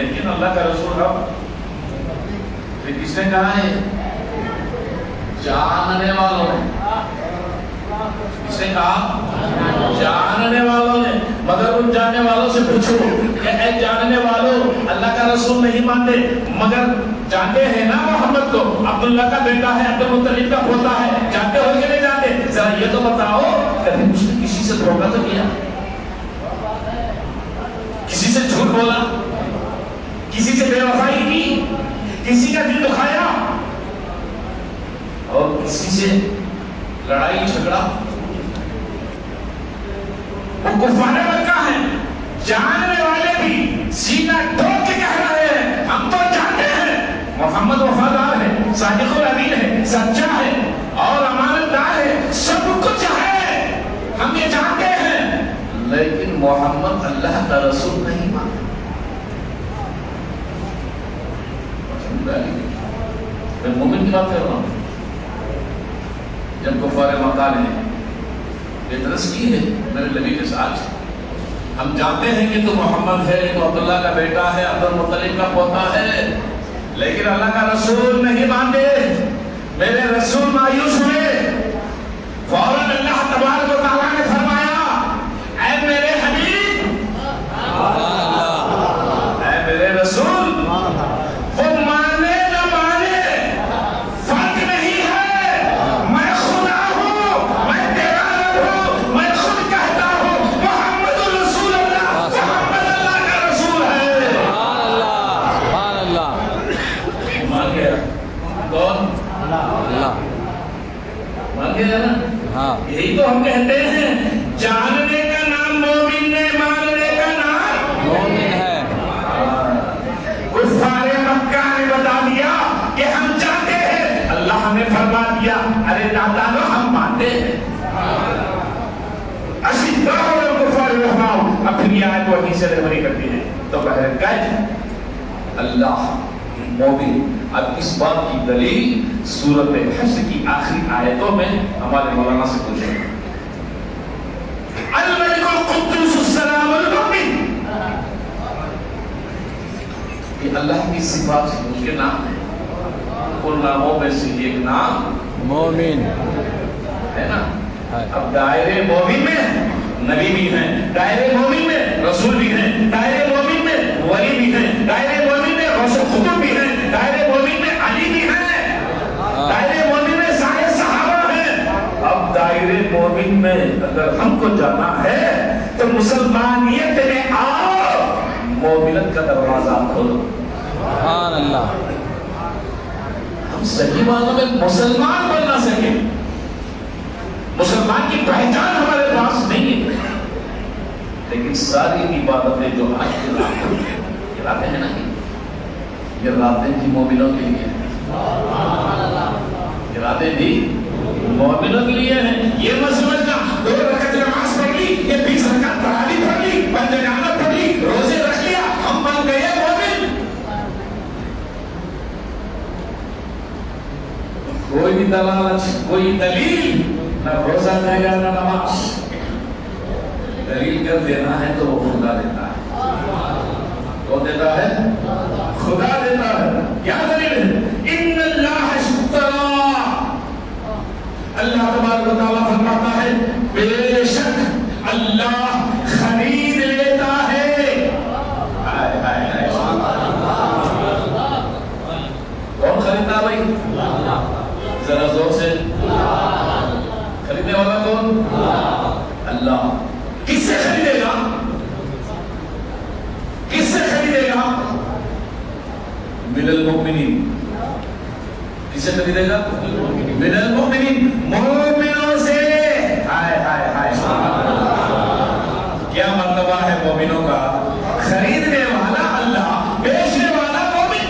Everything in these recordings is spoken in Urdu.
لیکن اللہ کا رسول اب پھر کس نے کہا ہے؟ جاننے والوں نے. کس نے کہا؟ جاننے والوں نے. مگر ان جاننے والوں سے پوچھو کہ اے جاننے والوں اللہ کا رسول نہیں مانتے مگر جانتے ہیں نا محمد کو، عبداللہ کا بیٹا ہے، عبد المطلب کا پوتا ہے، جانتے ہو کہ نہیں جانتے؟ ذرا یہ تو بتاؤ کبھی اس نے کسی سے دھوکہ تو کیا؟ کسی سے جھوٹ بولا؟ کسی سے بے وفائی کی؟ کسی کا دل دکھایا؟ اور کسی سے لڑائی جھگڑا؟ وہ کفار مکہ ہیں، جاننے والے بھی سینہ ٹھوک کے کہہ رہے ہیں ہم تو جانتے ہیں محمد وفادار ہے، صادق الامین ہے، سچا ہے اور امانت دار ہے، سب کچھ ہے، ہم یہ جانتے ہیں، لیکن محمد اللہ کا رسول نہیں مانتے. میں مومن کی بات کر رہا ہوں. جب کفار مکہ نے اعتراض کی ہے میرے نبی کے ساتھ، ہم جانتے ہیں کہ تو محمد ہے، تو عبداللہ کا بیٹا ہے، عبد المطلب کا پوتا ہے، لیکن اللہ کا رسول نہیں مانتے. میرے رسول مایوس ہوئے. فوراً اللہ تبارک و تعالیٰ نے فرمایا اے میرے حبیب، اے میرے رسول، وہ مانے نہ مانے فرق نہیں ہے، میں خدا ہوں، میں تیرا رب ہوں، میں خود کہتا ہوں محمد رسول اللہ، محمد اللہ کا رسول ہے. سبحان اللہ. مان گیا کون؟ اللہ. مان گیا نا؟ ہاں. یہی تو ہم کہتے ہیں جاننے کا نام مومن ہے، ماننے کا نام مومن ہے. کفار مکہ نے بتا دیا کہ ہم جانتے ہیں، اللہ نے فرما دیا ارے دادا لو ہم مانتے ہیں. اشداء علی الکفار رحماء. اب پھر یہ آیت وحی سے رہبری کرتی ہے تو بہرکیف اللہ مومن. اب اس بات کی دلیل سورۃ حشر کی آخری آیتوں میں ہمارے مولانا سے پوچھیں. الملک القدوس السلام المؤمن، یہ اللہ کی صفات سے اس کے نام ہیں. ان ناموں میں سے ایک نام مومن ہے نا. اب دائرے مومن میں نبی بھی ہیں، دائرے مومن میں رسول بھی ہیں، دائرے مومن میں ولی بھی ہیں، دائرے مومن میں رسول خطب بھی ہیں، دائرے مومن میں علی بھی ہیں، دائرے مومن میں سارے صحابہ ہیں. اب دائرے مومن میں اگر ہم کو جانا ہے تو مسلمانیت میں آؤ، مومنت کا دروازہ کھولو. سبحان اللہ. ہم صحیح معنوں میں مسلمان بن نہ سکے، مسلمان کی پہچان ہمارے پاس نہیں ہے، لیکن ساری عبادتیں جو آج کی راتیں ہیں نا، یہ راتیں بھی مومنوں کے لیے ہیں. یہ راتیں بھی مومنوں کے لیے ہیں. یہ مت سمجھنا 2 رکعت نماز پڑھ لی، یہ 20 رکعت تراویح پڑھ لی، بندگانت پڑھ لی، روزے رکھ لیا، ہم بن گئے مومن. کوئی دلالت، کوئی دلیل نہ روزہ دے گا نہ نماز. دلیل کر دینا ہے تو وہ خدا دیتا ہے. کون دیتا ہے؟ خدا دیتا ہے. کیا دلیل ہے؟ ان اللہ اشترى، اللہ تبارک و تعالیٰ فرماتا ہے بے شک اللہ خرید لیتا ہے. کون خریدتا ہے بھائی؟ ذرا زور سے. خریدنے والا کون؟ اللہ. کس سے خریدے گا؟ کس سے خریدے گا؟ من المؤمنین. کس سے خریدے گا؟ من المؤمنین، مومنوں سے. ہائے ہائے ہائے. کیا مرتبہ ہے مومنوں کا؟ خریدنے والا اللہ، بیچنے والا مومن.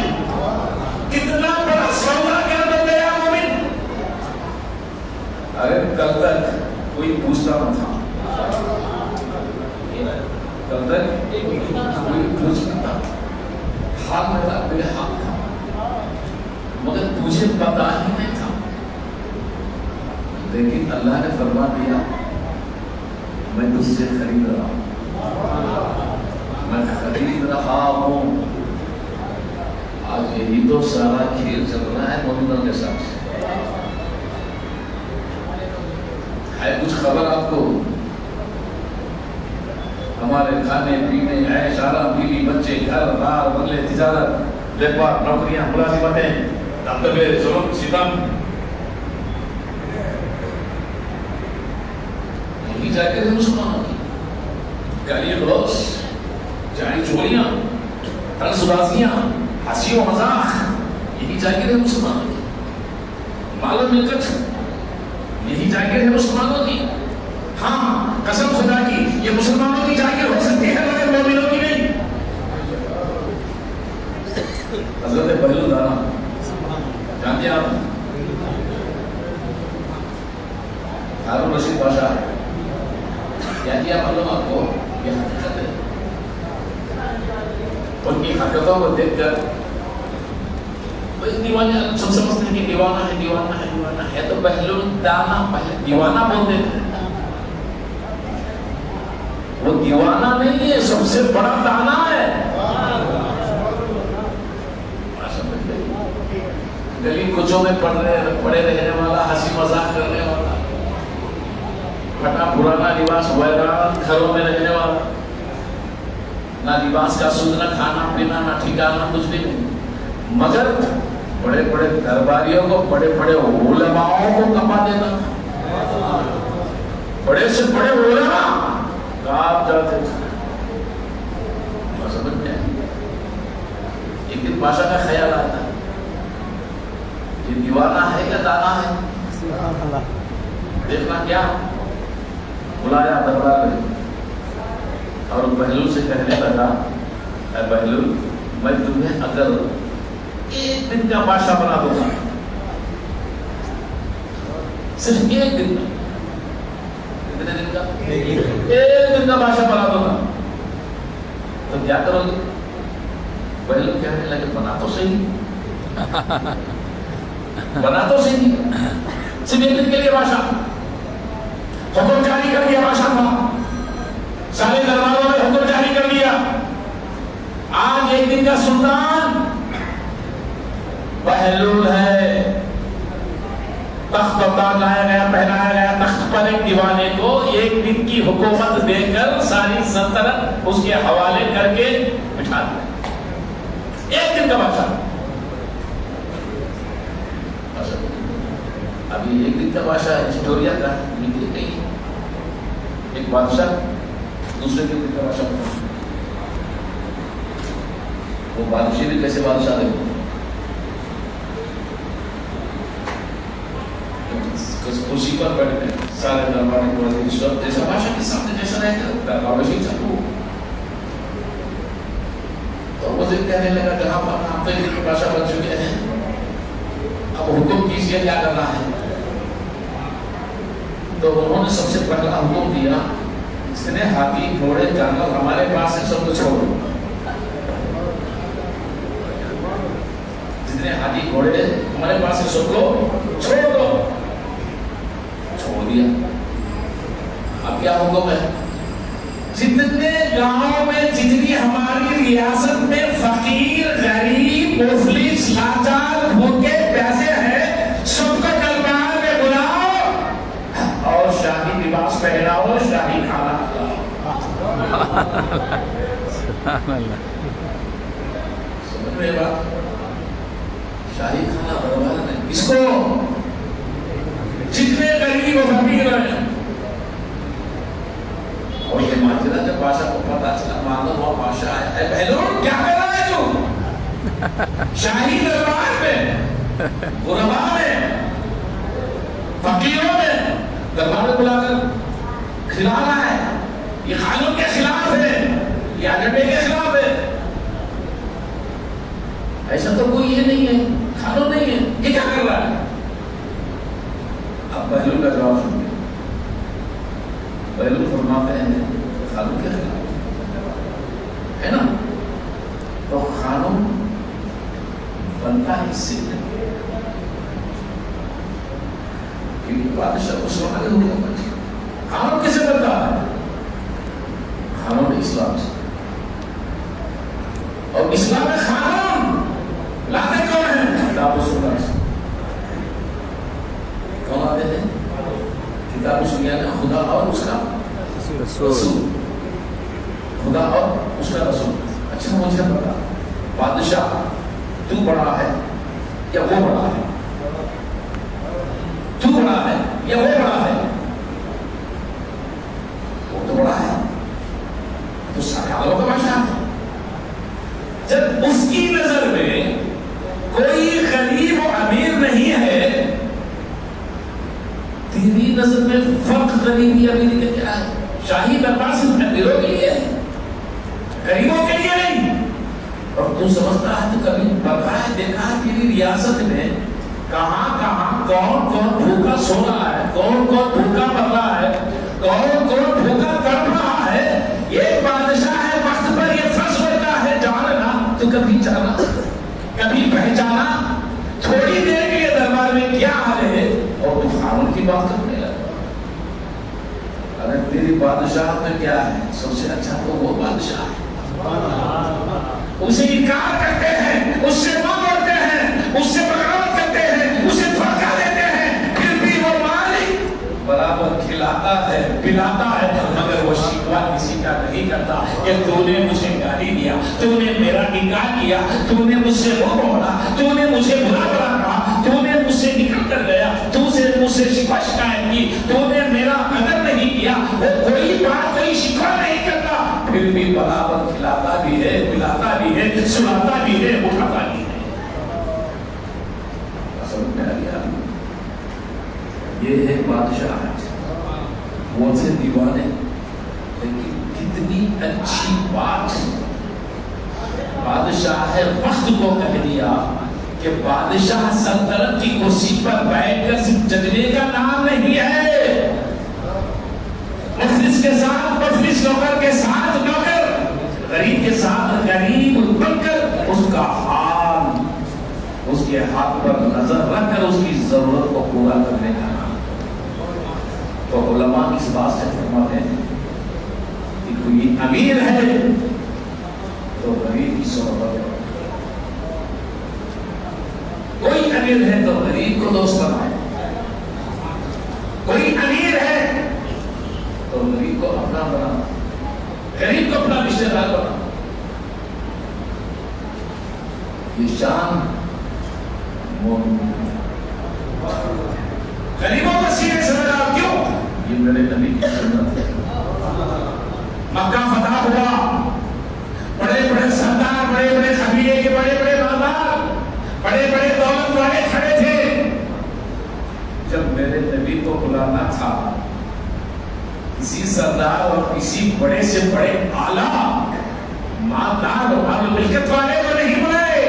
کتنا بڑا سودا کر دے گا مومن. ارے کل تک کوئی پوچھتا نہ تھا، کل تک کوئی پوچھتا تھا، حق میرا بے حق تھا، مگر تجھے پتا ہی نہیں تھا. لیکن اللہ نے فرما دیا میں تجھ سے خرید رہا ہوں، میں خرید رہا ہوں. آج یہی تو سارا کھیل چل رہا ہے مومنوں کے ساتھ. ہے کچھ خبر آپ کو؟ ہمارے کھانے پینے عیش آرام بیوی بچے گھر بار بنگلے تجارت ویپار نوکریاں ملازمتیں دبدبے ظلم ستم یہی جاکر ہے مسلمانوں کی. گالی گلوچ جاری چوریاں طرز بازیاں ہنسی و مذاق یہی جاکر ہے مسلمانوں کی. مال و ملکت یہی جاگیر ہے مسلمانوں کی. ہاں قسم خدا کی یہ مسلمانوں کی جاگیر ہو سکتی ہے مگر مومنوں کی نہیں. حضرت پہلو دانا جانتے ہیں آپ؟ ہارون رشید بادشاہ کیا کیا معلوم آپ کو؟ یہ حقیقت ہے. ان کی حرکتوں کو دیکھ کر دیوانہ سب سمجھتے ہیں کہ دیوانہ ہے دیوانہ ہے دیوانہ ہے. تو بہلول دانا دیوانہ بولتے تھے. وہ دیوانہ نہیں ہے سب سے بڑا دانا ہے. گلی کوچوں میں پڑے رہنے والا ہنسی مذاق کرنے والا پھٹا پرانا لباس ویران گھروں میں رہنے والا نہ لباس کا سود نہ کھانا پینا نہ ٹھکانا کچھ بھی نہیں. مگر بڑے بڑے درباریوں کو بڑے بڑے علماؤں کو کما دینا. بڑے سے بڑے علماء آپ جاتے تھے. سمجھتے ہیں؟ ایک دن بادشاہ کا خیال آتا یہ دیوانہ ہے یا دانا ہے؟ دیکھنا کیا بلایا دربار میں اور بہلول سے کہنے لگا اے بہلول میں تمہیں اگر ایک دن کا بادشاہ بنا دوں گا صرف ایک دن کا. کتنے دن کا؟ ایک دن کا بادشاہ بنا دوں گا تو کیا کرو گے؟ بہلول کہنے لگے بنا تو صحیح بنا تو صحیح. صرف ایک دن کے لیے بادشاہ حکم جاری کر دیا. بادشاہ تھا سارے درباروں میں حکم جاری کر دیا آج ایک دن کا سلطان بہلول ہے. تخت پر تاج لایا گیا پہنایا گیا تخت پر ایک دیوانے کو ایک دن کی حکومت دے کر ساری سلطنت اس کے حوالے کر کے بٹھا دیا. ایک دن کا بادشاہ. ابھی ایک دن کا بادشاہ ہسٹوریا کا نکلی نہیں. ایک بادشاہ دوسرے دن کا بادشاہ وہ بادشاہ بھی کیسے بادشاہ دے کرسی پر بیٹھتے ہیں سارے دربار کے وزیر جیسا بادشاہ کے سامنے جیسا رہتے دربار میں شیخ چلو. تو وزیر کہنے لگا جہاں پر ہم تو ایک بادشاہ بن چکے ہیں اب حکم کیجیے کیا کرنا ہے. تو انہوں نے سب سے پہلا حکم دیا جتنے ہاتھی گھوڑے جانور ہمارے پاس ہیں سب کو چھوڑو. جتنے ہاتھی گھوڑے ہمارے پاس ہیں سب کو چھوڑ دو. چھوڑ دیا. اب کیا حکم ہے؟ جتنے گاؤں میں جتنی ہماری ریاست میں فقیر غریب مفلس لاچار بھوکے پیاسے ہیں سب کو دربار میں بلاؤ اور شاہی لباس پہناؤ شاہی کھانا کھلاؤ. سمجھ رہے بات؟ شاہی کھانا دربار میں اس کو جتنے غریب و فقیر ہیں. اور یہ ماجرا جب بادشاہ کو پتا چلا معلوم ہوا بادشاہ آیا اے بہلول کیا کر رہا ہے تو شاہی دربار میں غربا میں فقیروں میں دربار میں بلا کر کھلا رہا ہے. یہ قانون کے خلاف ہے یہ ایجنڈے کے خلاف ہے. ایسا تو کوئی یہ نہیں ہے قانون نہیں ہے یہ کیا کر رہا ہے. اب بہلول کا جواب سنیے. بہلول فرماتے ہیں قانون کے خلاف ہے نا تو قانون بنتا ہے اس سے کیونکہ بادشاہ اس وقت حکومت قانون کسے بنتا ہے؟ قانون اسلام سے. اور اسلام میں قانون لا دیا نا خدا اور اس کا رسول، خدا اور اس کا رسول. اچھا مجھے بتا بادشاہ تو بڑا ہے یا وہ بڑا ہے؟ تو بڑا ہے یا وہ بڑا ہے؟ وہ تو بڑا ہے، تو سارے عالم کا بادشاہ ہے. جب اس کی نظر میں کوئی غریب و امیر نہیں ہے، تیری نظر میں فرق غریبی امیری کا کیا ہے؟ شاہی دربار صرف امیروں کے لیے ہے، غریبوں کے لیے نہیں. اور تو سمجھتا ہے تو کبھی پڑھا ہے دیکھا ہے تیری ریاست میں کہاں کہاں کون کون بھوکا سو رہا ہے، کون کون بھوکا مر رہا ہے، کون کون بھوکا تڑپ رہا ہے؟ ایک بادشاہ ہے وقت پر یہ فرض ہوتا ہے جاننا، تو کبھی جانا کبھی پہچانا تھوڑی دیر کے لیے دربار میں کیا حال ہے، اور تو قانون کی بات کرنے لگا. اگر تیری بادشاہ میں کیا ہے سب سے اچھا تو وہ بادشاہ ہے. اسے انکار کرتے ہیں، اس سے نہ موڑتے ہیں، اس سے بغاوت کرتے ہیں، اسے دھوکہ دیتے ہیں، پھر بھی وہ مالک برابر کھلاتا ہے پلاتا ہے. مگر وہ شکوہ کسی کا نہیں کرتا کہ تو نے مجھے گالی دیا، تو نے میرا انکار کیا، تو نے مجھ سے منہ موڑا، تو نے مجھے برا بھلا کہا، تو نے مجھ سے نکل کر گیا، تو نے مجھ سے شکوہ شکایت کی، تو نے میرا قدر نہیں کیا. وہ کوئی بات کوئی شکوہ نہیں کرتا، پھر بھی برابر کھلاتا بھی ہے، پلاتا بھی ہے، سلاتا بھی ہے، اٹھاتا بھی ہے. اصل میں یہ ہے بادشاہ، وہ سے دیوانے. لیکن کتنی اچھی بات بادشاہ ہے وقت کو کہہ دیا کہ بادشاہ سلطنت کی کرسی پر بیٹھ کر صرف ججنے کا نام نہیں ہے، مفلس کے ساتھ مفلس، نوکر کے ساتھ نوکر، غریب کے ساتھ غریب بن کر اس کا حال اس کے ہاتھ پر نظر رکھ کر اس کی ضرورت کو پورا کرنے کا نام. تو علماء اس بات سے فرماتے ہیں کہ کوئی امیر ہے تو غریب کی صحبت کرو، کوئی امیر ہے تو غریب کو دوست بنائے، کوئی امیر ہے تو غریب کو اپنا بنا، غریب کو اپنا رشتہ دار بنا. یہ شان غریبوں کا سینے سے لگا. کیوں؟ یہ میرے نبی کی سنت ہے. مکہ فتح ہوا، بڑے بڑے سردار، بڑے بڑے قبیلے کے بڑے بڑے مالدار، بڑے بڑے دولت والے کھڑے تھے. جب میرے نبی کو بلانا تھا، کسی سردار اور کسی بڑے سے بڑے اعلیٰ مالدار اور ملکت والے کو نہیں بلائے.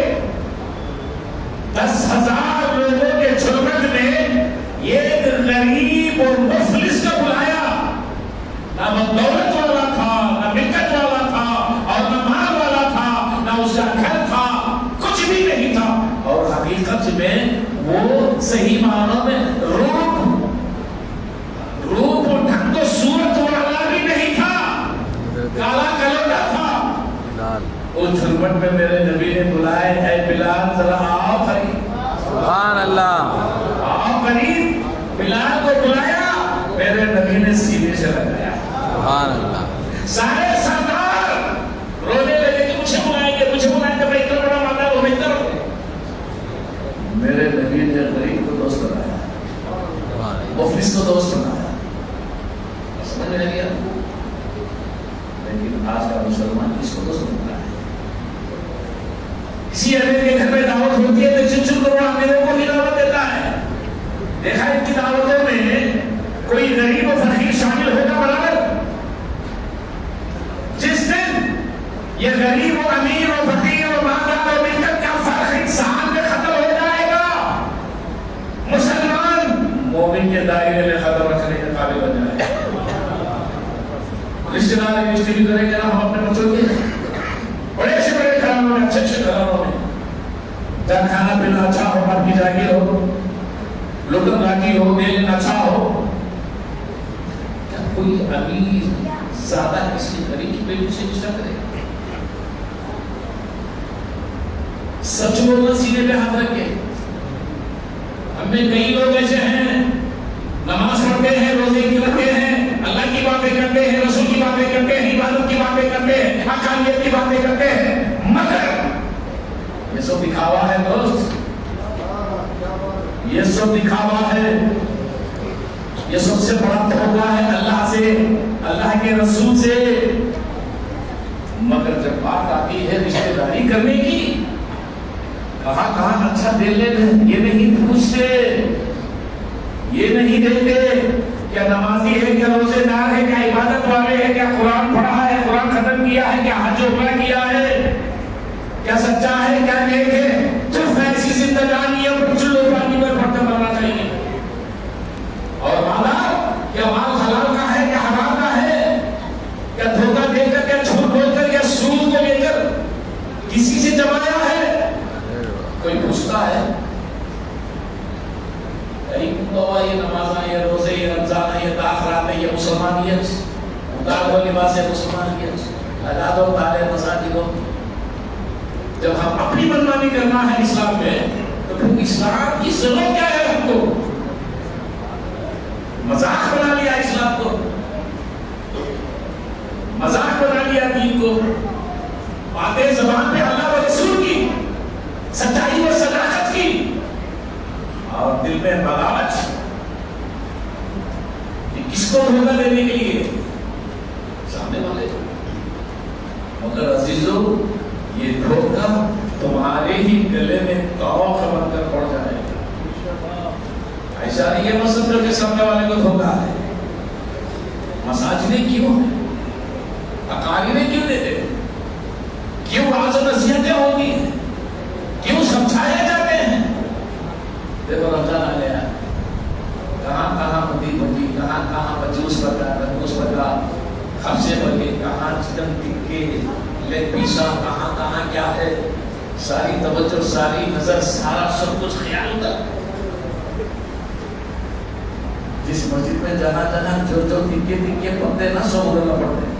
10,000 لوگوں کے جھلمٹ میں ایک غریب اور مفلس کو بلایا. نہ وہ دولت والا تھا، نہ ملکت والا تھا، اور نہ مال والا تھا، نہ اس کا گھر تھا، کچھ بھی نہیں تھا. اور حقیقت میں وہ صحیح معنوں میں روپ اور ڈھنگ و صورت والا بھی نہیں تھا، کالا کلوٹا تھا. اس جھلمٹ میں میرے نبی نے بلائے، اے بلال ذرا آؤ قریب. سبحان اللہ. آؤ قریب. بلال کو بلایا، میرے نبی نے سینے سے لگایا. سبحان اللہ. سارے سردار رونے لگے کہ مجھے بلائیں گے، مجھے بلائیں گے، میں اتنا بڑا مالدار ہوں، میں اتنا. میرے نبی نے غریب کو دوست بنایا، مفلس کو دوست بنایا. سمجھ میں نہیں آیا؟ لیکن آج کا مسلمان کس کو دوست بنتا ہے؟ کسی امیر کے گھر میں دعوت ہوتی ہے تو چن چن کروڑ امیروں کو بھی دعوت دیتا ہے. دیکھا ان کی دعوتوں میں کوئی غریب و فقیر شامل ہوگا برابر؟ جس دن یہ غریب و امیر و فقیر و مالدار و ملکت کا فرق انسان میں ختم ہو جائے گا، مسلمان مومن کے دائرے میں قدم رکھنے کے قابل بن جائے گا. رشتے دار رشتے بھی کریں گے نا ہم اپنے بچوں کے بڑے سے بڑے گھرانوں میں، اچھے اچھے گھرانوں میں، جہاں کھانا پینا اچھا ہو، مر کی جاگیر ہو، لٹن راٹی ہو، دین اچھا ہو. کیا کوئی امیر زیادہ کسی غریب کی بیٹی سے رشتہ کرے؟ سچ بولنا سینے پہ ہاتھ رکھے. ہم میں کئی لوگ ایسے ہیں نماز پڑھتے پڑھتے ہیں, روزے کی رکھتے ہیں, اللہ کی باتیں کرتے ہیں, رسول کی باتیں کرتے ہیں, عبادت کی باتیں کرتے ہیں, حقانیت کی باتیں کرتے ہیں, مگر یہ سب دکھاوا ہے دوست, یہ سب دکھاوا ہے. یہ سب سے بڑا دھوکہ ہے اللہ سے, اللہ کے رسول سے. مگر جب بات آتی ہے رشتہ داری کرنے کی, کہاں کہاں اچھا دل لیتے, یہ نہیں پوچھتے, یہ نہیں دیکھتے کیا نمازی ہے, کیا روزے دار ہے, کیا عبادت والے ہیں, کیا قرآن پڑھا ہے, قرآن ختم کیا ہے, کیا حج عمرہ کیا ہے, کیا سچا ہے, کیا نیک ہے. صرف ایسی زندگانی ہے پر چلو پانی پر پڑھتے بننا چاہیے. اور مالا کیا مال حلال کا ہے, کیا حرام کا ہے, کیا دھوکہ دے کر, کیا جھوٹ بول کر, کیا سود کو لے کر کسی سے جمایا ہے, کوئی پوچھتا ہے؟ یہ نماز ہے, یہ روزے, یہ رمضان ہے, یہ تاخرات ہے, یہ مسلمانیت, اتار دو لباس ہے مسلمانیت, لگا دو تالے مساجدوں. جب ہم اپنی منمانی کرنا ہے اسلام میں, تو پھر اسلام کی ضرورت کیا ہے؟ ہم کو مذاق بنا لیا اسلام کو, مذاق بنا لیا دین کو. باتیں زبان پہ اللہ و رسول کی, سچائی و صداقت کی, اور دل میں بغاوت. یہ کس کو دھوکہ دینے کے لیے؟ سامنے والے. مگر عزیزو, یہ دھوکہ تمہارے ہی گلے میں توق بن کر پڑ جائے گا. ایسا نہیں ہے مسجد کے سامنے والے کو دھوکہ ہے. مساجدیں کیوں ہیں, اقاربیں کیوں دیتے, کیوں واعظ و نصیحتیں ہوتی ہیں, کیوں سمجھائے جاتے ہیں؟ دیکھو رمضان آ گیا, کہاں کہاں مدی بنی, کہاں کہاں بجوس بتا, رنگوس بتا, خبزے بنے, کہاں چکن ٹکے, لیگ پیسا, کہاں کہاں کیا ہے. ساری توجہ, ساری نظر, سارا سب کچھ خیال ہوتا. جس مسجد میں جانا جانا جو ٹکے ٹکے پڑتے نا, سو گنا پڑتے.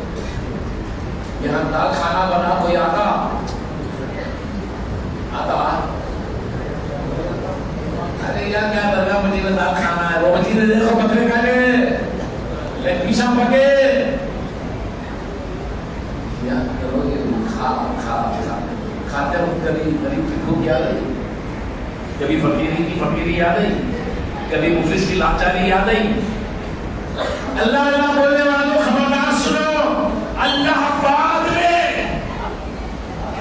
یہاں دال کھانا بنا, کوئی آتا ارے یار کیا درگاہ مجھے میں دال کھانا ہے, وہ مجھے دیکھو بکرے کھانے, لیگ پیسا پکے. یاد کرو گے, کھا کھا کھا کھاتے وقت کبھی غریب کی بھوک یاد آئی, کبھی فقیری کی فقیری یاد آئی, کبھی مفلس کی لاچاری یاد آئی. اللہ اللہ بولنے والوں خبردار سنو, اللہ بعد میں,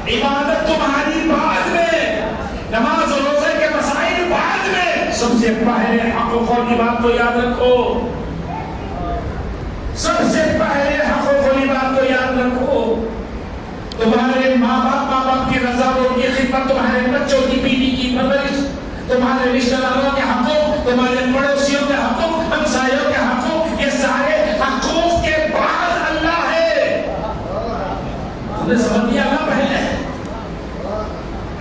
عبادت تمہاری بعد میں, نماز اور روزے کے مسائل بعد میں, سب سے پہلے حقوق کی بات کو یاد رکھو. سب سے پہلے حقوق کی بات کو یاد رکھو. تمہارے ماں باپ کی رضا و ان کی خدمت, تمہارے بچوں کی بیوی کی پرورش, تمہارے رشتہ داروں کے حقوق, تمہارے پڑوسیوں کے حقوق, ہمسایوں کے حقوق, یہ سارے حقوق کے بعد اللہ ہے. تم نے سمجھ لیا, اللہ پہلے ہے,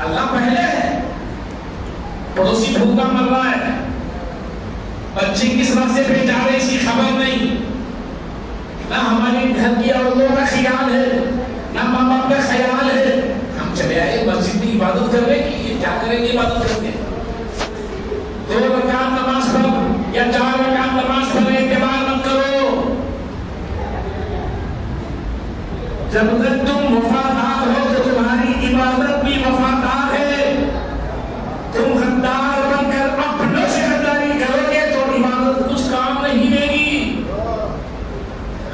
اللہ پہلے ہے. پڑوسی بھوکا مر رہا ہے, بچے کس راستے پہ جا رہے اس کی خبر نہیں, نہ ہماری گھر کی عورتوں کا خیال ہے, نہ ماں باپ کا خیال ہے. ہم چلے آئے مسجد میں عبادت کرنے کی, یہ کیا کریں گے عبادت کر کے؟ 2 رکعت نماز پڑھ یا 4 رکعت نماز پڑھ, اعتبار مت کرو. جب تک تم وفادار ہو تو تمہاری عبادت بھی وفادار ہے. تم غدار بن کر اپنوں سے غداری کرو گے تو عبادت کچھ کام نہیں دے گی.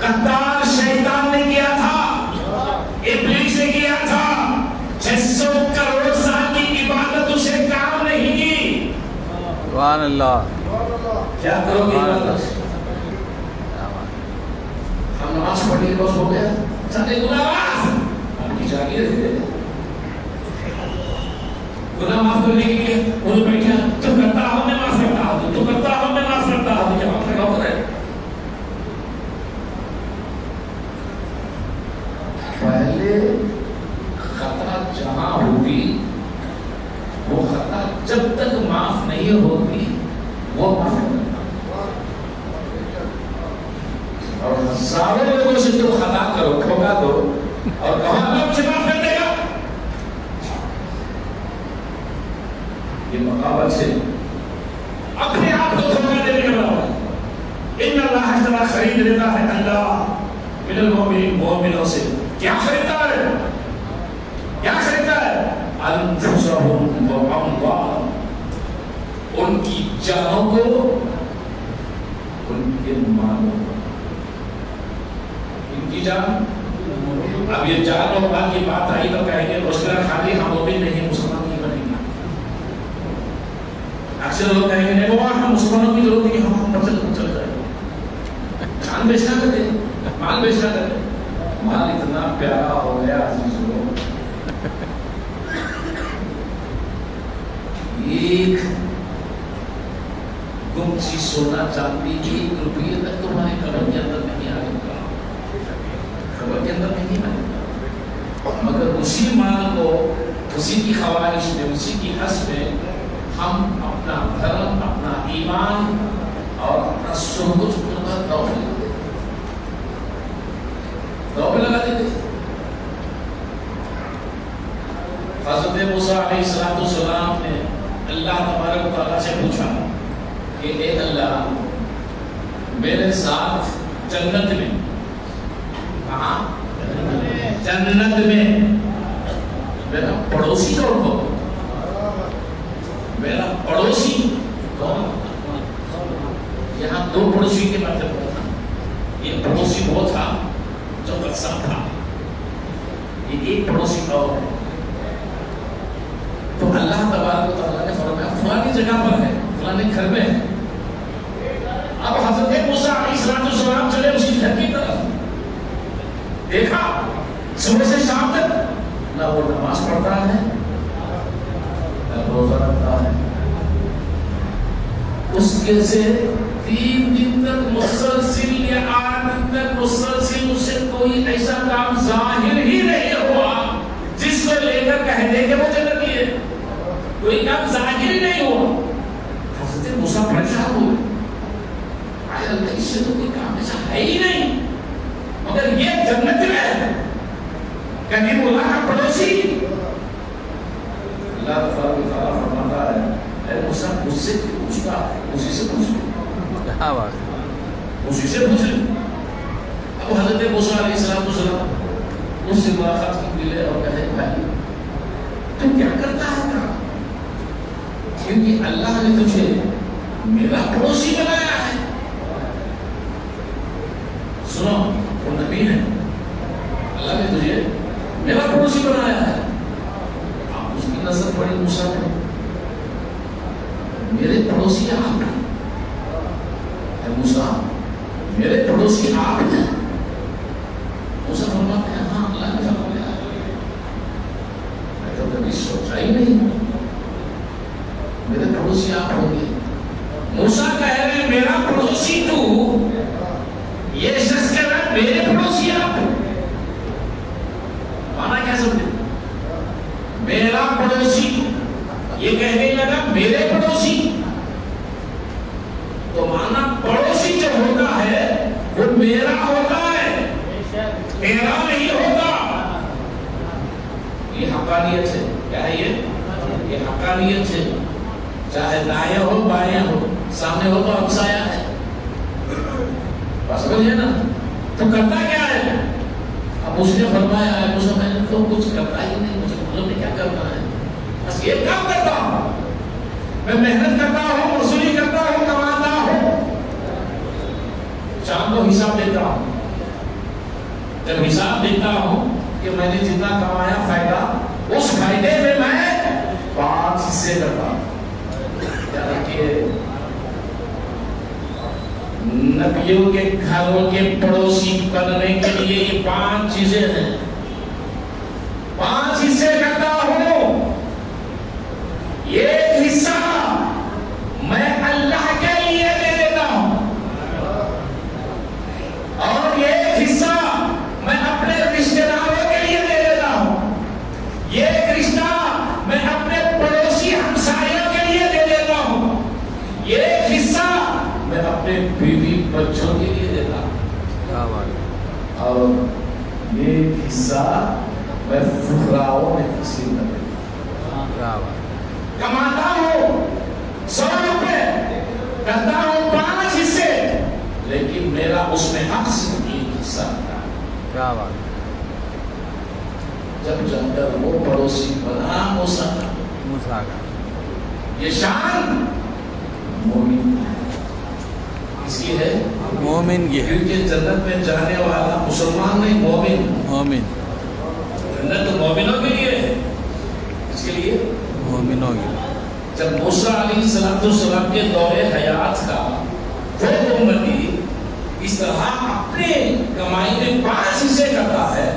غدار شیطان نے کیا تھا, ابلیس نے کیا تھا. 600 کروڑ سال کی عبادت اسے کام نہیں دی. سبحان اللہ. کیا کرو گے عبادت؟ ہم نماز پڑھنے کے بس ہو گیا, سارے گناہ معاف, ہم کی جاگیر ہے گناہ معاف کرنے کے لیے. وہ بیٹھا, تو کرتا ہوں میں معاف کرتا ہوں, تو کرتا ہوں میں معاف کرتا ہوں, کیا معاف کرنا ہوتا ہے؟ پہلے خطا جہاں ہوگی, وہ خطا جب تک معاف نہیں ہوگی وہ معاف کرنا. اور ہزاروں لوگوں سے تو خطا کرو, ٹھوکا دو, اور کہاں اللہ مجھے معاف کر دے گا. یہ مقابل سے اپنے آپ کو دھوکہ دینے کا بنا. زیادہ خرید لیتا ہے اللہ من المؤمنین، مومنوں سے. کیا خریدتا ہے؟ کیا خریدتا ہے؟ انفسہم واموالہم، ان کی جانوں کو، ان کے مالوں کو. ان کی جان، اب یہ جان اور مال کی بات آئی تو کہیں گے اس طرح خالی ہم مومن نہیں مسلمان نہیں بنیں گے. اکثر لوگ کہیں گے نہیں بابا ہم مسلمانوں کی ضرورت نہیں، ہم پر چل جائیں گے. جان بیچنا کرتے، مال بیچنا کرتے. مال اتنا پیارا ہو گیا عزیزو، ایک گم سی سونا چاندی 1 روپیے تک تمہارے قبر کے اندر نہیں آئے گا، قبر کے اندر نہیں آئے گا. مگر اسی مال کو، اسی کی خواہش میں، اسی کی حس میں ہم اپنا دھرم، اپنا ایمان اور اپنا سب کچھ دوڑ لگا دیتے. حضرت موسیٰ علیہ السلام نے اللہ تبارک و تعالیٰ سے پوچھا کہ اے اللہ میرے ساتھ جنت میں، کہاں؟ جنت میں میرا پڑوسی کون ہو؟ میرا پڑوسی کون؟ یہاں 2 پڑوسی کے مطلب ہوتا. یہ پڑوسی وہ تھا جو قسم تھا، یہ ایک پڑوسی اور ہے. تو اللہ تبارک و تعالیٰ نے فرمایا فلانی جگہ پر ہے، فلانے گھر میں ہے. اب حضرت موسیٰ علیہ السلام چلے اسی گھر کی طرف، دیکھا صبح سے شام تک نہ وہ نماز پڑھتا ہے نہ روزہ رکھتا ہے. اس کے سے 3 دن تک مسلسل یا 8 دن تک مسلسل اس سے کوئی ایسا کام ظاہر ہی نہیں ہوا جس کو لے کر کہہ دے کہ وہ جنتی ہے. کوئی کام ظاہر ہی نہیں ہوا. حضرت موسیٰ پریشان ہوئے، آئے اللہ اس سے تو کوئی کام ایسا ہے ہی نہیں، مگر یہ جنت میں ہے، کہیں اللہ کا پڑوسی. اللہ تعالیٰ فرماتا ہے اے موسیٰ مجھ سے پوچھتا ہے، اسی سے پوچھ لو، اسی سے پوچھ لو. اب حضرت موسیٰ علیہ السلام اس سے ملاقات کی ملے اور کہے بھائی تو کیا کرتا ہے کام؟ کیونکہ اللہ نے تجھے میرا پڑوسی بنایا ہے. سنو وہ نبی ہے، اللہ نے تجھے میرا پڑوسی بنایا ہے. آپ اس کی نظر پڑی موسیٰ پہ، میرے پڑوسی آپ ہیں. اے موسیٰ میرے پڑوسی آپ ہیں. موسیٰ فرماتے ہیں ہاں اللہ نے فرمایا، میں تو کبھی سوچا ہی نہیں میرے پڑوسی آپ ہوں گے. موسیٰ کہہ رہے ہیں میرا پڑوسی تو، یہ شخص کہہ رہا ہے میرے پڑوسی آپ. مانا کیا سمجھے؟ میرا پڑوسی، یہ کہنے لگا میرے پڑوسی. تو مانا پڑوسی جو ہوتا ہے وہ میرا ہوتا ہے، میرا نہیں ہوتا. یہ حقانیت ہے. کیا ہے یہ حقانیت ہے. چاہے دائیں ہو بائیں ہو، سامنے ہو تو ہمسایہ ہے. بس سمجھے نا. تو کرتا کیا ہے؟ اب اس نے فرمایا ہے موسیٰ میں نے تو کچھ کرتا ہی نہیں، مجھے معلوم نہیں کیا کرنا ہے، بس یہ کام کرتا ہوں، میں محنت کرتا ہوں، مزدوری کرتا ہوں، کماتا ہوں، شام کو حساب دیتا ہوں. جب حساب دیتا ہوں کہ میں نے جتنا کمایا فائدہ، اس فائدے میں 5 حصے کرتا ہوں. یاد رکھیے نبیوں کے گھروں کے پڑوسی بننے کے لیے یہ 5 چیزیں ہیں. 5 حصے کرتا ہوں. ایک حصہ میں اللہ کے لیے دے دیتا ہوں، اور ایک حصہ میں اپنے رشتہ داروں کے لیے دے دیتا ہوں. ایک رشتہ میں اپنے پڑوسی ہمسایوں کے لیے دے دیتا ہوں. ایک حصہ میں اپنے بیوی بچوں کے لیے دیتا ہوں، اور ایک حصہ میں فقراؤں میں تقسیم کر دیتا ہوں. کماتا ہوں 100 روپے، کرتا ہوں 5 حصے. لیکن میرا اس میں حق صرف ایک حصہ تھا. کیا بات. جب جنگل وہ پڑوسی بنا موسیٰ کا, موسیٰ کا یہ شان مومن اس کی ہے, مومن کی ہے. کیونکہ جنت میں جانے والا مسلمان نہیں, مومن. مومن جنت تو مومنوں کے لیے ہے. اس کے لیے مومنوں کی. جب موسیٰ علیہ السلام کے دور حیات کا وہ امتی اس طرح اپنے کمائی میں 5 حصے کرتا ہے,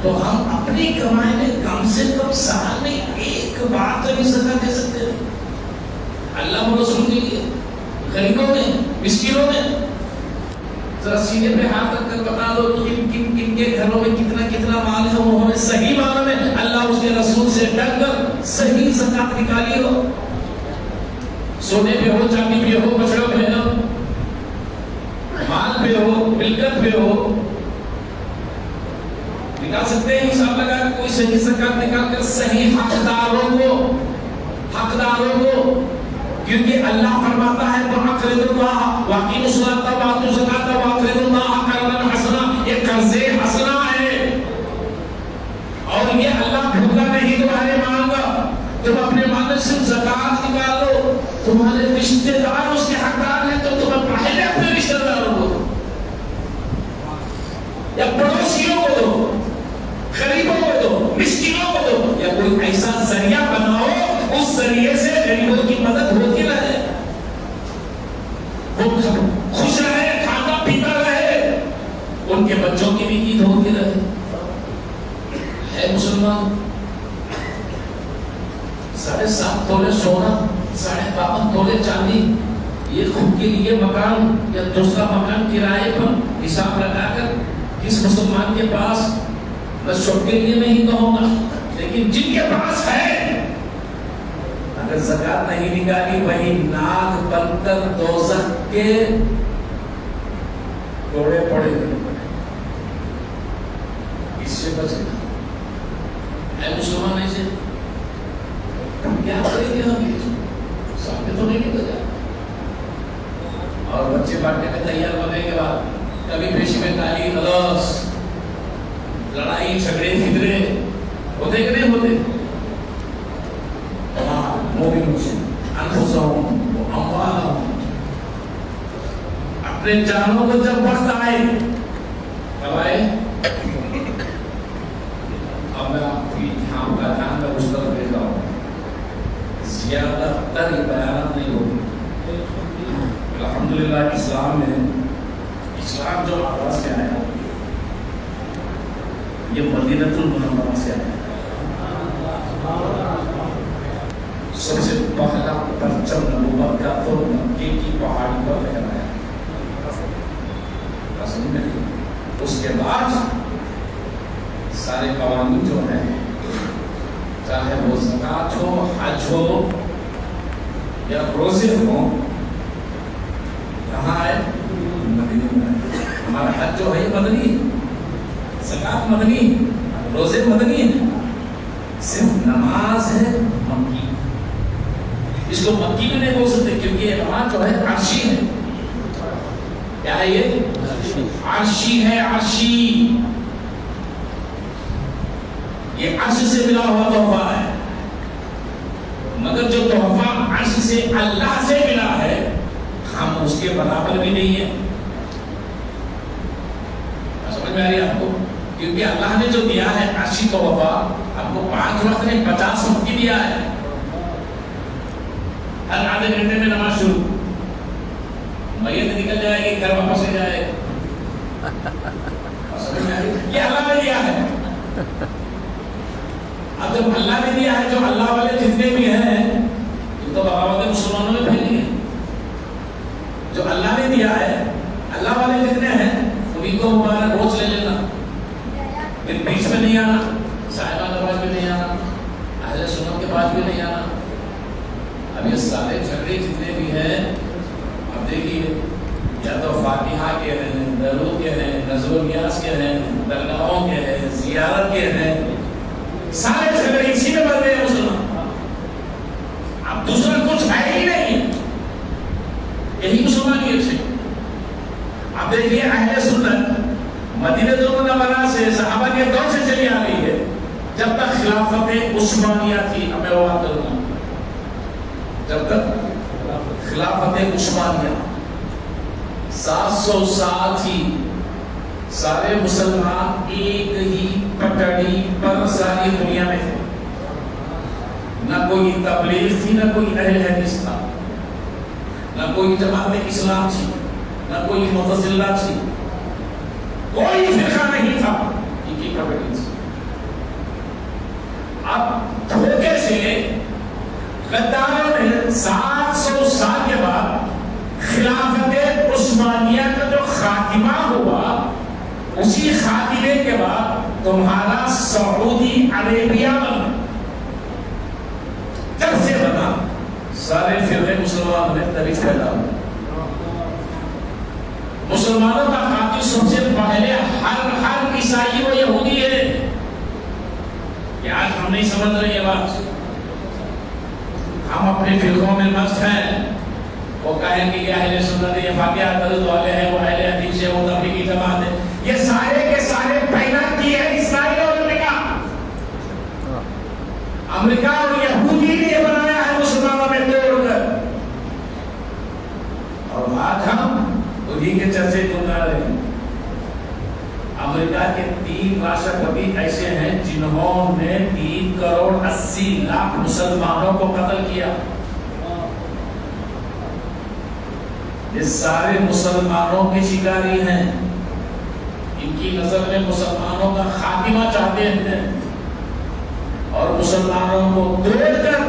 تو ہم اپنی کمائی میں کم سے کم سال میں 1 بار تو بھی صدقہ دے سکتے ہیں اللہ و رسول کے لیے, غریبوں میں, مسکینوں میں. ذرا سینے پہ ہاتھ رکھ کر بتا دو کن کن کن کے گھروں میں کتنا کتنا مال ہے, وہ ہمیں صحیح معنوں میں اللہ اس کے رسول سے ڈر کر صحیح زکات نکالی ہو. سونے پہ ہو, چاندی پہ ہو, بچڑوں پہ ہو, مال پہ ہو, ملکت پہ ہو, نکال سکتے ہیں. حساب لگا کہ کوئی صحیح زکات نکال کر صحیح حقداروں کو, کیونکہ اللہ فرماتا ہے وَأَقْرِضُوا اللَّهَ وَأَقِيمُوا الصَّلَاةَ وَآتُوا الزَّكَاةَ وَأَقْرِضُوا اللَّهَ قَرْضًا حَسَنًا. یہ قرض حسنہ ہے, اور یہ اللہ بھولا نہیں تمہارے مانگا. تم اپنے مال میں صرف زکات نکالو, تمہارے رشتہ دار اس کے حقدار ہیں تو تم پہلے اپنے رشتہ داروں کو دو, یا پڑوسیوں کو دو, غریبوں کو دو, مسکینوں کو دو, یا کوئی ایسا ذریعہ بناؤ اس ذریعے سے غریبوں کی مدد ہوتی رہے, وہ خوش رہے, کھاتا پیتا رہے, ان کے بچوں کی بھی عید ہوتی رہے. ہے مسلمان 7.5 تولے سونا, 52 تولے چاندی, یہ خود کے لیے مکان یا دوسرا مکان کرائے پر حساب لگا کر کس مسلمان کے پاس, میں سب کے لیے نہیں کہوں گا, لیکن جن کے پاس ہے, اگر زکات نہیں نکالی وہی ناک بن کر دوزخ کے کوڑے پڑے گئے, اس سے بچنا ہے مسلمان. ایسے کیا کریں گے ہم, سامنے تو نہیں نکل جائے, اور بچے بانٹنے میں تیار ہونے کے بعد کبھی پیشی میں گالی گلوچ, لڑائی جھگڑے فکرے ہوتے کہ نہیں ہوتے. اپنے جانوں کو جب وقت آئے, کب آئے, اب میں آپ کی دھیان کا دھیان میں اس طرح دے رہا ہوں, زیادہ تر بیانات نہیں ہوگی. الحمدللہ اسلام جو آغاز سے آیا یہ مدینہ المنورہ سے آیا. سب سے پہلا پرچم نبوت کا تو مکے کی پہاڑی پر لہرایا. اس کے بعد سارے قوانین جو ہیں, چاہے وہ زکات ہو, حج ہو یا روزے ہو, کہاں ہے؟ مدینہ میں. ہمارا حج جو ہے مدنی, زکات مدنی, روزے مدنی, صرف نماز ہے مکی. اس کو مکی میں نہیں بول سکتے کیونکہ یہ نماز جو ہے عرشی ہے. کیا ہے یہ؟ عرشی ہے, عرشی. یہ عرش سے ملا ہوا تحفہ ہے, مگر جو تحفہ عرش سے اللہ سے ملا ہے ہم اس کے برابر بھی نہیں ہیں. سمجھ میں آ رہی ہے آپ کو؟ کیونکہ اللہ نے جو دیا ہے عرشی تحفہ, آپ کو 5 وقت نہیں 50 وقت کی دیا ہے. ہر آدھے گھنٹے میں نماز شروع, میت نکل جائے گی, گھر واپس لے جائے. یہ اللہ نے دیا ہے. اب جب اللہ نے دیا ہے, جو اللہ والے جتنے بھی ہیں ان تو بغاوت مسلمانوں میں پھیلی ہے. جو اللہ نے دیا ہے, اللہ والے جتنے ہیں انہیں کو مبارک روز لے لینا, پھر بیچ میں نہیں آنا, صاحبہ کے پاس بھی نہیں آنا, اہل سنت کے پاس بھی نہیں آنا. اب یہ سارے جھگڑے جتنے بھی ہیں اب دیکھیے, یا تو فاتحہ کے ہیں, درود کے ہیں, نظر و نیاز کے ہیں, درگاہوں کے ہیں, زیارت کے ہیں, سارے جھگڑے اسی میں بن رہے ہیں مسلمان. اب دوسرا کچھ ہے ہی نہیں, یہی مسلمانیت ہے. دیکھیے اہل سنت مدینہ المنورہ سے صحابہ کے دور سے چلی آ رہی ہے. جب تک خلافت عثمانیہ تھی، اب میں بات کروں گا، جب تک خلافت عثمانیہ 700 سال تھی، سارے مسلمان ایک ہی پٹڑی پر ساری دنیا میں تھے. نہ کوئی تبلیغ تھی، نہ کوئی اہل حدیث تھا، نہ کوئی جماعت اسلام تھی، نہ کوئی معتزلہ تھی، کوئی فرقہ نہیں تھا، ایک ہی پٹڑی تھی. اب دھوکے سے غداروں نے 700 سال کے بعد خلافت عثمانیہ کا جو خاتمہ ہوا، اسی خاتمے کے بعد تمہارا سعودی عربیہ بنا. جب سے بنا سارے فرقے مسلمان میں تبھی پیدا ہوئے. مسلمانوں کا قاتل سب سے پہلے ہر عیسائی و یہودی ہے. کہ آج ہم نہیں سمجھ رہے یہ بات. ہم اپنے فرقوں میں مست ہیں. وہ کہیں کہ یہ اہل سنت یہ فاتحہ درود والے ہیں، وہ اہل حدیث ہے، وہ تبلیغی جماعت ہے. یہ سارے کے سارے تعینات کی ہے اسرائیل اور امریکہ اور یہودی نے بنایا ہے مسلمانوں میں توڑ کر. اور آج ہم انہیں کے چرچے کیوں کر رہے ہیں. امریکہ کے 3 راشٹرپتی ایسے ہیں جنہوں نے 3 کروڑ 80 لاکھ مسلمانوں کو قتل کیا. یہ سارے مسلمانوں کے شکاری ہیں. ان کی نظر میں مسلمانوں کا خاتمہ چاہتے ہیں اور مسلمانوں کو توڑ کر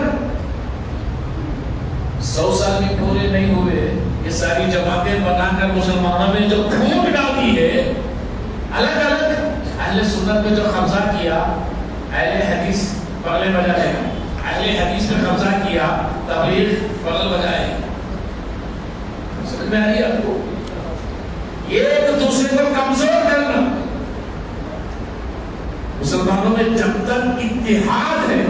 100 سال بھی پورے نہیں ہوئے یہ ساری جماعتیں بنا کر مسلمانوں میں جو پھونک ڈالی ہے، الگ الگ اہل سنت میں جو قبضہ کیا، اہل حدیث بغل بجائے، اہل حدیث میں قبضہ کیا، تبلیغ بغل بجائے. سمجھ میں آ رہی ہے آپ کو؟ ایک دوسرے کو کمزور کرنا. مسلمانوں میں جب تک اتحاد ہے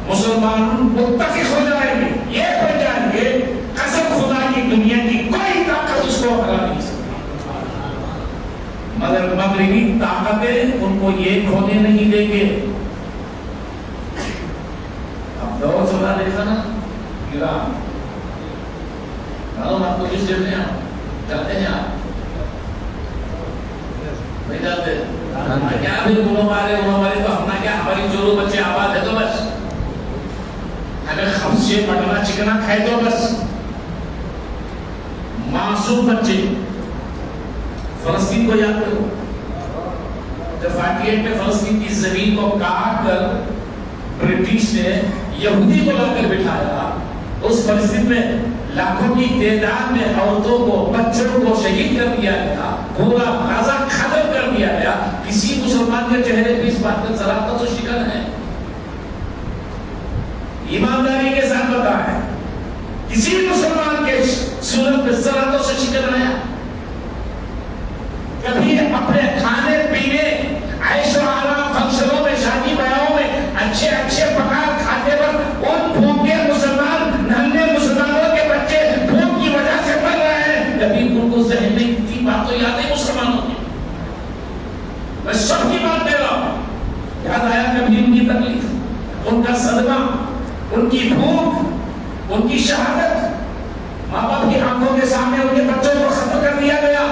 مسلمان متفق ہو جائیں گے، ایک ہو جائیں گے. قسم خدا کی دنیا کی کوئی طاقت اس کو ہرا نہیں سکتی. مگر مغربی طاقتیں ان کو ایک ہونے نہیں دیں گے. اب دور چلا دیکھا نا ایران. معلوم آپ کو کس جگہ ہیں؟ جانتے ہیں آپ؟ نہیں جانتے؟ کیا بھی انہوں مارے تو ہمنا کیا، ہماری جو بچے آباد ہے تو بس ہمیں خمسے مٹنا چکنا کھائے تو بس. معصوم بچے. فلسطین کو یاد کرو، جب 48 میں فلسطین کی زمین کو کاٹ کر برٹش نے یہودی کو لا کر بٹھایا، اس فلسطین میں لاکھوں کی تعداد میں عورتوں کو، بچوں کو شہید کر دیا گیا، پورا غزہ ختم کر دیا گیا. کسی مسلمان کے چہرے پہ اس بات کا ذرا تو شکن ہے؟ ایمانداری کے ساتھ بتائیں، کسی مسلمان کے صورت پہ ذرا تو شکن آیا؟ کبھی اپنے کھانے پینے، عیش و آرام، فنکشنوں میں، شادی بیاہوں میں اچھے اچھے پکوان کھاتے وقت ان بھوکے مسلمان، ننھے مسلمانوں کے بچے بھوک کی وجہ سے مر رہے ہیں، کبھی ان کو ذہن میں اتنی بات تو یاد ہے مسلمانوں کی؟ میں سب کی بات دے رہا ہوں. یاد آیا کبھی ان کی تکلیف، ان کا صدمہ، ان کی بھوک، ان کی شہادت؟ ماں باپ کی آنکھوں کے سامنے ان کے بچوں کو ختم کر دیا گیا.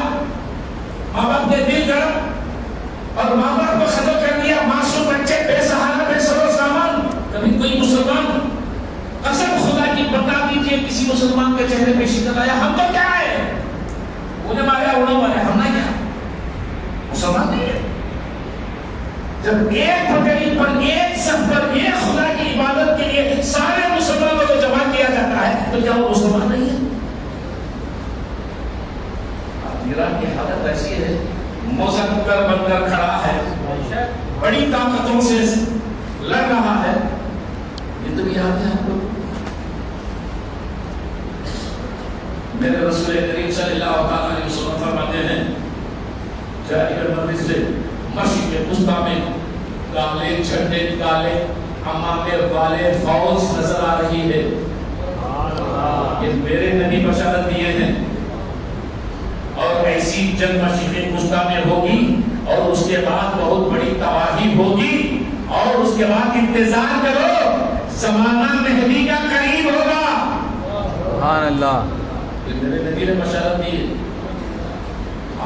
ماں باپ کے دل گرم اور ماں باپ کو ختم کر دیا. معصوم بچے بے سہارا، بے سر و سامان. کبھی کوئی مسلمان، قسم خدا کی بتا دیجئے کسی مسلمان کے چہرے پہ شکن آیا؟ ہم تو کیا ہے، انہیں مارا انہوں مارا، ہم نہ کیا مسلمان نہیں ہے. جب ایک پٹڑی پر، ایک صف پر، ایک خدا کی عبادت کے لیے سارے مسلمانوں کو جمع کیا جاتا ہے تو کیا وہ مسلمان نہیں ہے؟ ایران کی حالت ایسی ہے، مذکر بن کر کھڑا ہے، بڑی طاقتوں سے لڑ رہا ہے. یہ تو بھی یاد ہے آپ کو؟ میرے رسول کریم صلی اللہ علیہ وسلم فرماتے ہیں، جاری مسجد سے مسجد وسطیٰ میں کالے جھنڈے کالے امامے والے فوج نظر آ رہی ہے. یہ میرے نبی بشارت دیے ہیں. اور ایسی جنگ مشرق وسطیٰ میں ہوگی اور اس کے بعد بہت بڑی تباہی ہوگی اور اس کے بعد انتظار کرو زمانہ مہدی کا قریب ہوگا. سبحان اللہ. یہ میرے نبی نے بشارت دی.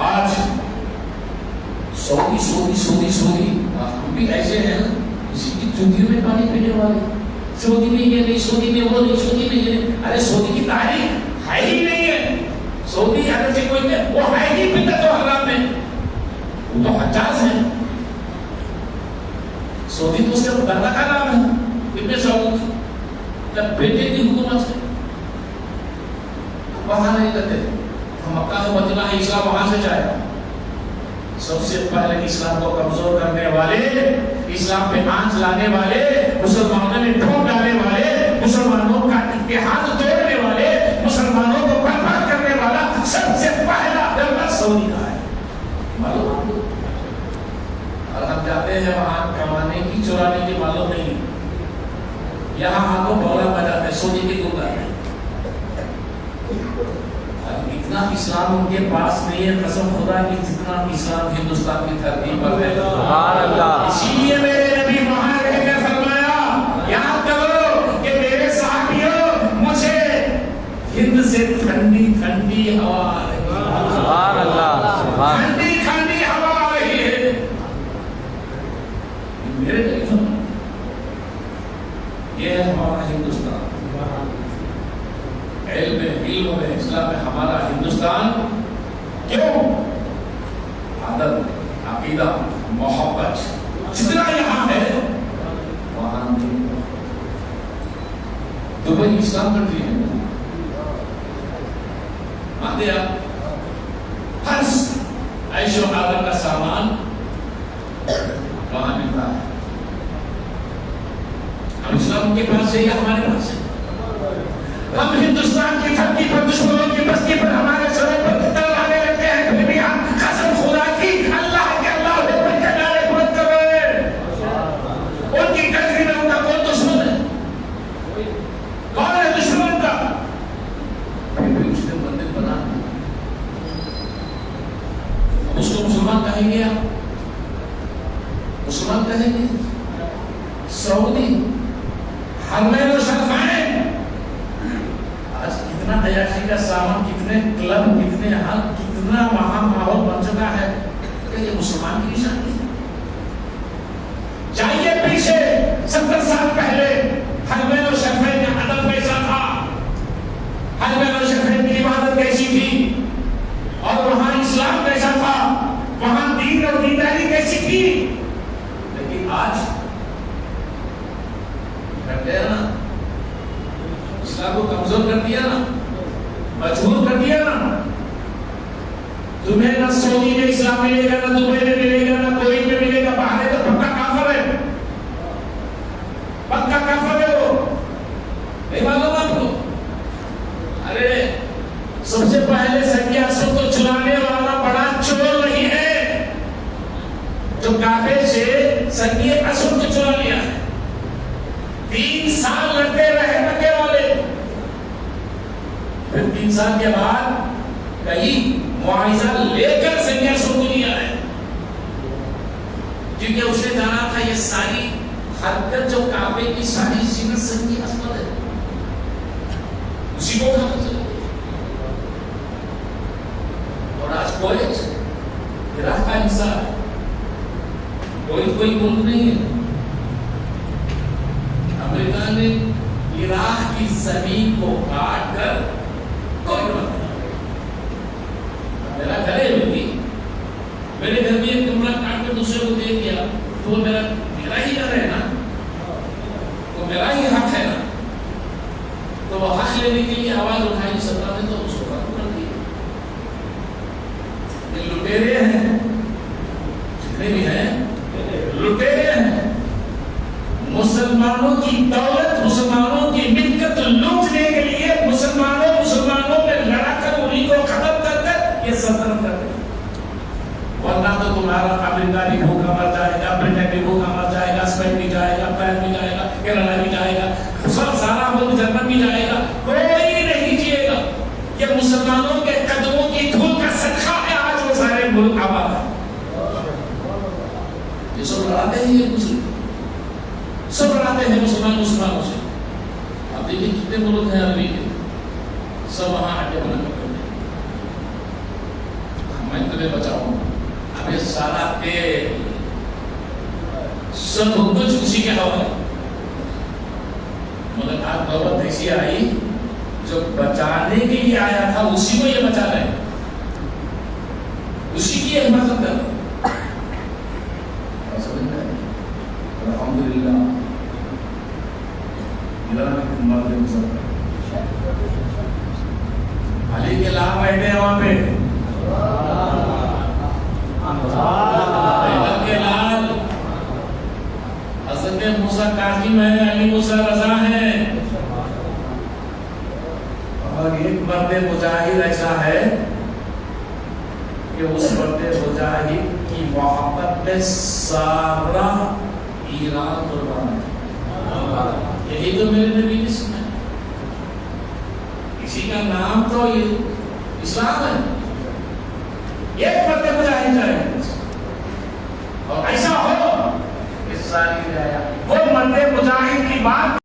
آج سعودی ہم بھی ایسے ہیں اسی کی چوٹیوں میں پانی پینے والے. سعودی میں یہ نہیں, سعودی میں وہ نہیں, سعودی میں یہ نہیں. ارے سعودی کی تاریخ ہے ہی نہیں ہے. سعودی اگر سے کوئی وہ ہے ہی بدعت و حرام میں, وہ تو حجاز ہے. سعودی تو اس کا درہ کا نام ہے ابن سعود, جب بیٹے کی حکومت ہے وہاں نہیں کرتے. مکہ و مدینہ اسلام وہاں سے جائے گا. سب سے پہلے اسلام کو کمزور کرنے والے, اسلام پہ آنچ لانے والے, مسلمانوں میں ٹھوک ڈالنے والے, مسلمانوں کا اتحاد توڑنے والے, مسلمانوں کو برباد کرنے والا سب سے پہلا دولہ سعودی کا ہے. معلوم آپ کو؟ اور ہم جاتے ہیں وہاں کمانے کی چورانے کی معلوم نہیں. یہاں ہم کو بولا بجاتے ہیں سعودی کے گنگا ہے. اتنا اسلام ان کے پاس نہیں ہے قسم خدا کی جتنا اسلام ہندوستان کی دھرتی پر ہے. سبحان اللہ. اسی لیے میرے نبی وہاں رہ کر فرمایا یاد کرو کہ میرے صحابیوں مجھے ہند سے ٹھنڈی ٹھنڈی ہوا آ رہی ہے. سبحان اللہ. سبحان. ٹھنڈی ٹھنڈی ہوا آ رہی ہے. میرے نبی فرمایا یہ ہے ہمارا ہندوستان. علم و اسلام میں ہمارا ہندوستان. کیوں؟ عادت, عقیدہ, محبت جتنا یہاں ہے وہاں نہیں. دبئی اسلام کنٹری ہے, مانتے آپ؟ ہر عیش و آرام کا سامان وہاں ملتا ہے. ہم اسلام کے پاس سے یا ہمارے پاس سے؟ ہم ہندوستان کی دھرتی پر دشمنوں کی بستی پر ہمارے سروں پر تلواریں رکھتے ہیں, پھر بھی ہم قسم خدا کی اللہ کے اللہ اکبر کے نعرے بلند کر رہے ہیں. ان کی کنٹری میں ان کا کون دشمن ہے؟ کون ہے دشمن کا؟ پھر بھی اس نے مندر بنا دیا. اس کو مسلمان کہیں گے آپ؟ مسلمان کہیں گے؟ سعودی حرمین و شرفین, آج کتنا عیاشی کا سامان, کتنے کلب, کتنے حل, کتنا وہاں ماحول بن چکا ہے کہ یہ مسلمان کی نشانی ہے. جائیے پیچھے 70 سال پہلے حرمین و شرفین کا ادب کیسا تھا, حرمین و شرفین کی عبادت کیسی تھی, اور وہاں اسلام کیسا تھا, وہاں دین اور دینداری کیسی تھی. لیکن آج کر گیا نا, اسلام کو کمزور کر دیا نا, مجبور کر دیا نا. تمہیں نہ سعودی میں اسلام ملے گا, نہ دبئی میں ملے گا, نہ کوئٹ میں ملے گا. باہر ہے تو پکا کافر ہے, پکا کافر ہے. وہ نہیں معلوم آپ کو؟ ارے سب سے پہلے سنیاسوں کو چلانے والا بڑا چور نہیں ہے جو کعبے سے سنگی اصل کو چلا لیا ہے. 3 سال لڑتے رہے مکے والے, پھر 3 سال کے بعد کہیں معاوضہ لے کر سنیاسوں کو لیا ہے, کیونکہ اسے جانا تھا یہ ساری حرکت جو کعبے کی ساری زینت سنگی اصل ہے اسی کو کھانا چاہیے. اور آج کوئٹ عراق کا حصہ ہے, کوئی ملک نہیں ہے. امریکہ نے عراق کی زمین کو کاٹ کر کوئی بات نہیں. میرا گھر ہے ہوگی, میرے گھر میں ایک کمرہ کاٹ کر دوسرے کو دے دیا تو وہ میرا ہی گھر ہے نا, وہ میرا ہی حق ہے نا. تو وہ حق لینے کے لیے آواز اٹھائی سرکار نے تو اس کو ختم کر دیا. یہ لٹیرے ہیں, جتنے بھی ہیں لٹیرے ہیں. مسلمانوں کی دولت, مسلمانوں کی ملکت لوٹنے کے لیے مسلمانوں میں لڑا کر انہیں کو ختم کر کر یہ سلطنت کرتے ہیں. ورنہ تو تمہارا امریکہ بھی بھوکا مر جائے گا, برٹن بھی بھوکا مر جائے گا, اسپین بھی جائے گا, فرانس بھی جائے گا, کینیڈا بھی جائے گا, سارا ملک جرمن بھی جائے گا, کوئی نہیں جیے گا. یہ مسلمانوں کے قدموں کی دھول کا صدقہ ہے یہ سب لڑاتے ہیں ایک دوسرے کو، سب لڑاتے ہیں مسلمانوں سے. اب دیکھیے کتنے ملک ہیں عربی کے، سب وہاں اڈے بنا کر کرتے ہیں. میں تمہیں بچاؤں، اب یہ سارا تیل سب کچھ اسی کے حوالے. مگر آج نوبت ایسی آئی جو بچانے کے لیے آیا تھا اسی کو یہ بچا رہے ہیں، اسی کی حفاظت کر رہے ہیں. الحمدللہ علی کے لال بیٹھے ہیں وہاں پہ، کے لال حضرت موسیٰ کاظم ہے، علی موسیٰ رضا ہے. اور ایک مرد مجاہد ایسا ہے کہ اس مرد مجاہد کی محبت میں سارا ایران قربان ہے. یہی تو میرے نبی نے سنا ہے. کسی کا نام تو یہ اسلام ہے. ایک مرد مجاہد چاہے اور ایسا ہو کہ ساری وہ مرد مجاہد کی بات